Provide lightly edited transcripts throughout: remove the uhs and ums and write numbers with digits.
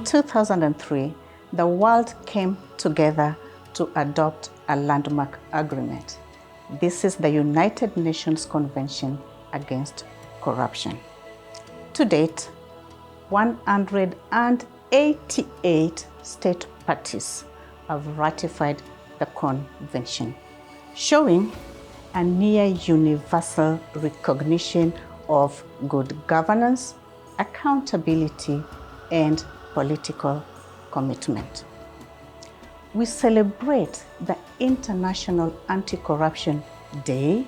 In 2003, the world came together to adopt a landmark agreement. This is the United Nations Convention Against Corruption. To date, 188 state parties have ratified the convention, showing a near universal recognition of good governance, accountability, and political commitment. We celebrate the International Anti-Corruption Day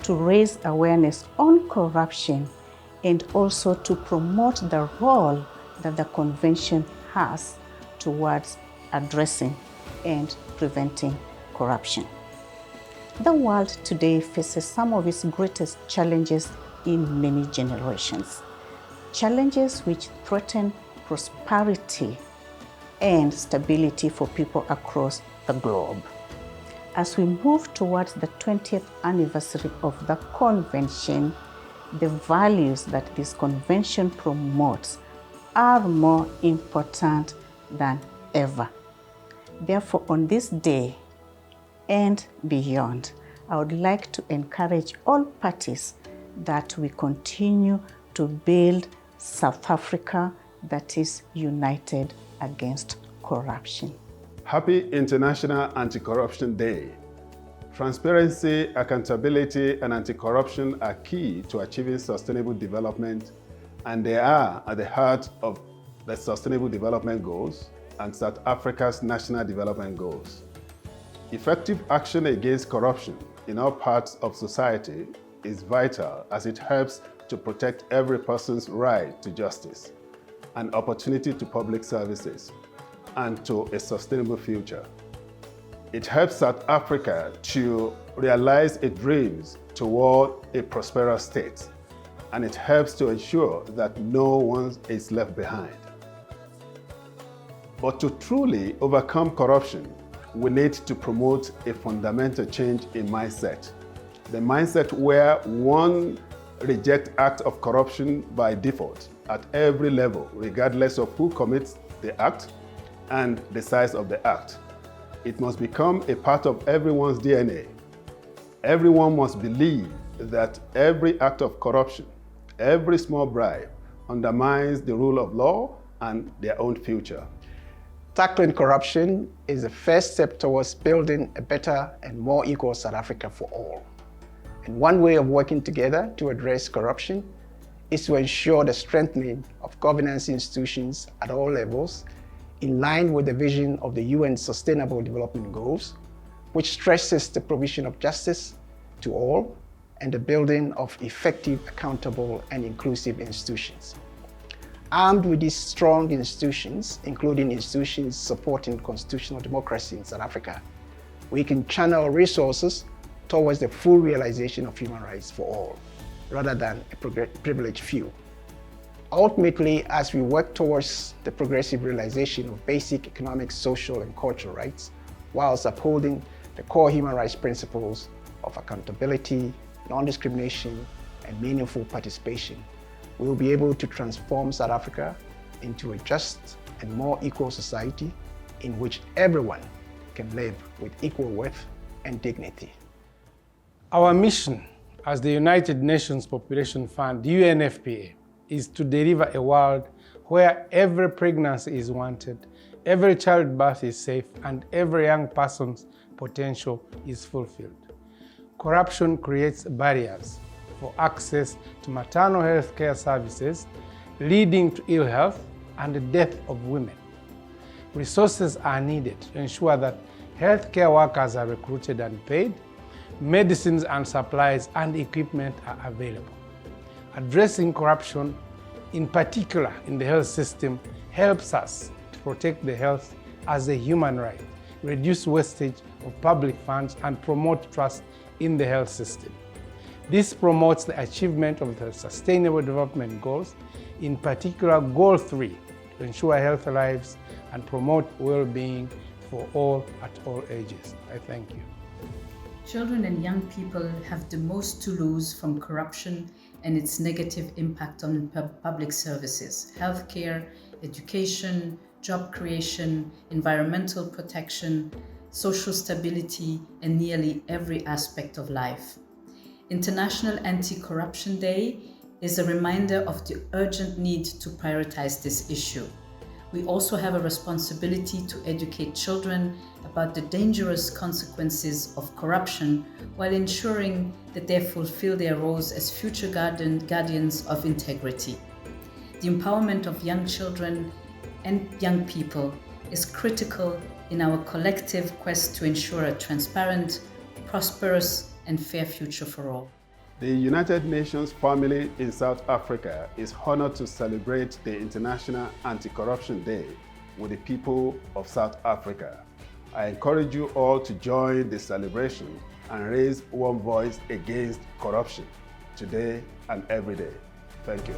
to raise awareness on corruption and also to promote the role that the convention has towards addressing and preventing corruption. The world today faces some of its greatest challenges in many generations, challenges which threaten prosperity and stability for people across the globe. As we move towards the 20th anniversary of the convention, the values that this convention promotes are more important than ever. Therefore, on this day and beyond, I would like to encourage all parties that we continue to build South Africa that is united against corruption. Happy International Anti-Corruption Day. Transparency, accountability, and anti-corruption are key to achieving sustainable development, and they are at the heart of the Sustainable Development Goals and South Africa's National Development Goals. Effective action against corruption in all parts of society is vital as it helps to protect every person's right to justice, an opportunity to public services, and to a sustainable future. It helps South Africa to realize its dreams toward a prosperous state, and it helps to ensure that no one is left behind. But to truly overcome corruption, we need to promote a fundamental change in mindset. The mindset where one rejects acts of corruption by default at every level, regardless of who commits the act and the size of the act. It must become a part of everyone's DNA. Everyone must believe that every act of corruption, every small bribe, undermines the rule of law and their own future. Tackling corruption is the first step towards building a better and more equal South Africa for all. And one way of working together to address corruption is to ensure the strengthening of governance institutions at all levels in line with the vision of the UN Sustainable Development Goals, which stresses the provision of justice to all and the building of effective, accountable, and inclusive institutions. Armed with these strong institutions, including institutions supporting constitutional democracy in South Africa, we can channel resources towards the full realization of human rights for all, rather than a privileged few. Ultimately, as we work towards the progressive realization of basic economic, social, and cultural rights, whilst upholding the core human rights principles of accountability, non-discrimination, and meaningful participation, we will be able to transform South Africa into a just and more equal society in which everyone can live with equal worth and dignity. Our mission as the United Nations Population Fund, UNFPA, is to deliver a world where every pregnancy is wanted, every childbirth is safe, and every young person's potential is fulfilled. Corruption creates barriers for access to maternal health care services, leading to ill health and the death of women. Resources are needed to ensure that healthcare workers are recruited and paid, medicines and supplies and equipment are available. Addressing corruption, in particular in the health system, helps us to protect the health as a human right, reduce wastage of public funds, and promote trust in the health system. This promotes the achievement of the Sustainable Development Goals, in particular Goal 3, to ensure healthy lives and promote well-being for all at all ages. I thank you. Children and young people have the most to lose from corruption and its negative impact on public services, healthcare, education, job creation, environmental protection, social stability, and nearly every aspect of life. International Anti-Corruption Day is a reminder of the urgent need to prioritize this issue. We also have a responsibility to educate children about the dangerous consequences of corruption while ensuring that they fulfill their roles as future guardians of integrity. The empowerment of young children and young people is critical in our collective quest to ensure a transparent, prosperous, and fair future for all. The United Nations family in South Africa is honored to celebrate the International Anti-Corruption Day with the people of South Africa. I encourage you all to join the celebration and raise one voice against corruption today and every day. Thank you.